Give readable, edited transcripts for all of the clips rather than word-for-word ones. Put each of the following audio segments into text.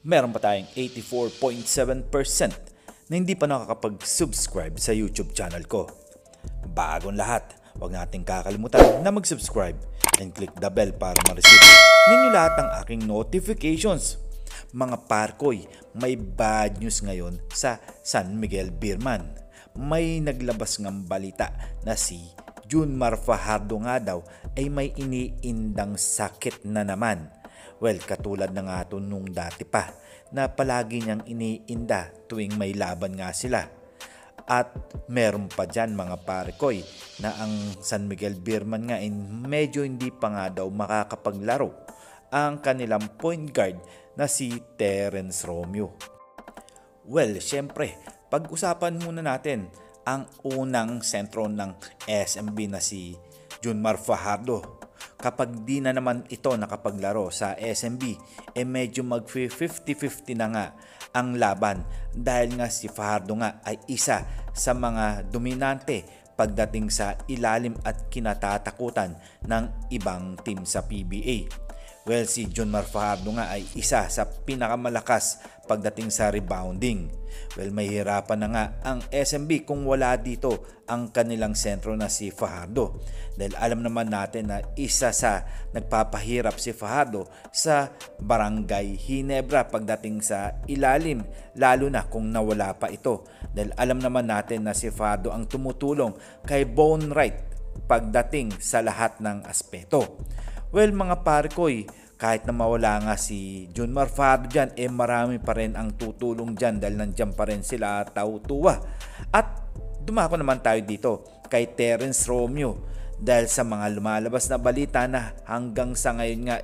meron pa tayong 84.7% na hindi pa nakakapag-subscribe sa YouTube channel ko. Bagong lahat, huwag nating kakalimutan na mag-subscribe and click the bell para ma-receive ninyo lahat ng aking notifications. Mga parkoy, may bad news ngayon sa San Miguel Beerman. May naglabas ng balita na si Junmar Fajardo nga daw ay may iniindang sakit na naman. Well, katulad na nga ito nung dati pa na palagi niyang iniinda tuwing may laban nga sila. At meron pa dyan mga parkoy na ang San Miguel Beerman nga medyo hindi pa nga daw makakapaglaro ang kanilang point guard na si Terence Romeo. Well, syempre, pag-usapan muna natin ang unang sentro ng SMB na si Junmar Fajardo. Kapag di na naman ito nakapaglaro sa SMB, medyo mag-50-50 na nga ang laban dahil nga si Fajardo nga ay isa sa mga dominante pagdating sa ilalim at kinatatakutan ng ibang team sa PBA. Well, si Junmar Fajardo nga ay isa sa pinakamalakas pagdating sa rebounding. Well, mahihirapan na nga ang SMB kung wala dito ang kanilang sentro na si Fajardo. Dahil alam naman natin na isa sa nagpapahirap si Fajardo sa Barangay Ginebra pagdating sa ilalim, lalo na kung nawala pa ito. Dahil alam naman natin na si Fajardo ang tumutulong kay Bone Wright pagdating sa lahat ng aspeto. Well, mga parkoy, kahit na mawala nga si Junmar Fajardo dyan, marami pa rin ang tutulong dyan dahil nandyan pa rin sila Tautua. At dumako naman tayo dito kay Terence Romeo dahil sa mga lumalabas na balita na hanggang sa ngayon nga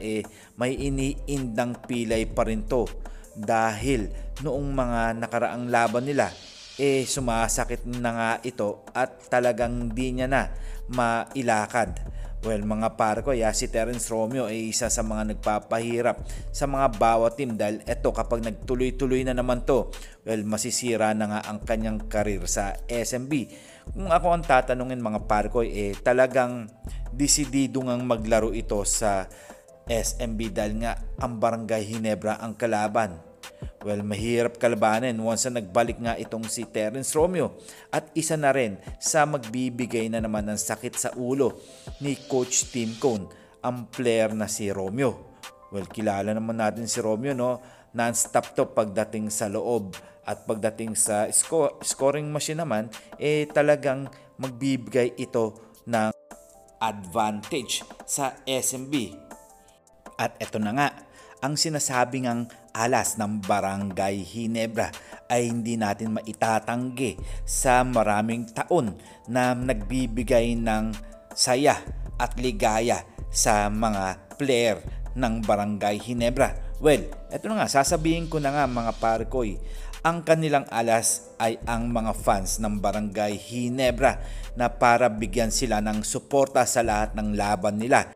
may iniindang pilay pa rin to dahil noong mga nakaraang laban nila sumasakit na nga ito at talagang di niya na mailakad. Well, mga parkoy, si Terence Romeo ay isa sa mga nagpapahirap sa mga bawat team dahil eto kapag nagtuloy-tuloy na naman to, well, masisira na nga ang kanyang karir sa SMB. Kung ako ang tatanungin mga parkoy, talagang desidido ngang maglaro ito sa SMB dahil nga ang Barangay Ginebra ang kalaban. Well, mahirap kalabanin once na nagbalik nga itong si Terence Romeo at isa na rin sa magbibigay na naman ng sakit sa ulo ni Coach Tim Cone, ang player na si Romeo. Well, kilala naman natin si Romeo, no? Non-stop to pagdating sa loob at pagdating sa scoring machine naman, talagang magbibigay ito ng advantage sa SMB. At eto na nga, ang sinasabing ang alas ng Barangay Ginebra ay hindi natin maitatanggi sa maraming taon na nagbibigay ng saya at ligaya sa mga player ng Barangay Ginebra. Well, eto na nga, sasabihin ko na nga mga parkoy, ang kanilang alas ay ang mga fans ng Barangay Ginebra na para bigyan sila ng suporta sa lahat ng laban nila.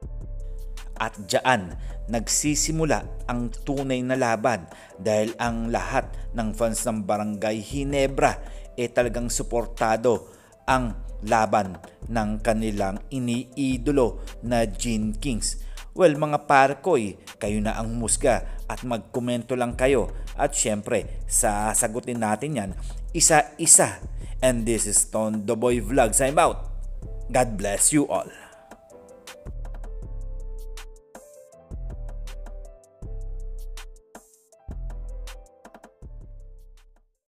At diyan nagsisimula ang tunay na laban dahil ang lahat ng fans ng Barangay Ginebra talagang suportado ang laban ng kanilang iniidolo na Gene Kings. Well, mga parkoy, kayo na ang musga at magkomento lang kayo at syempre sasagutin natin yan isa-isa. And this is Ton The Boy Vlogs. I'm out. God bless you all.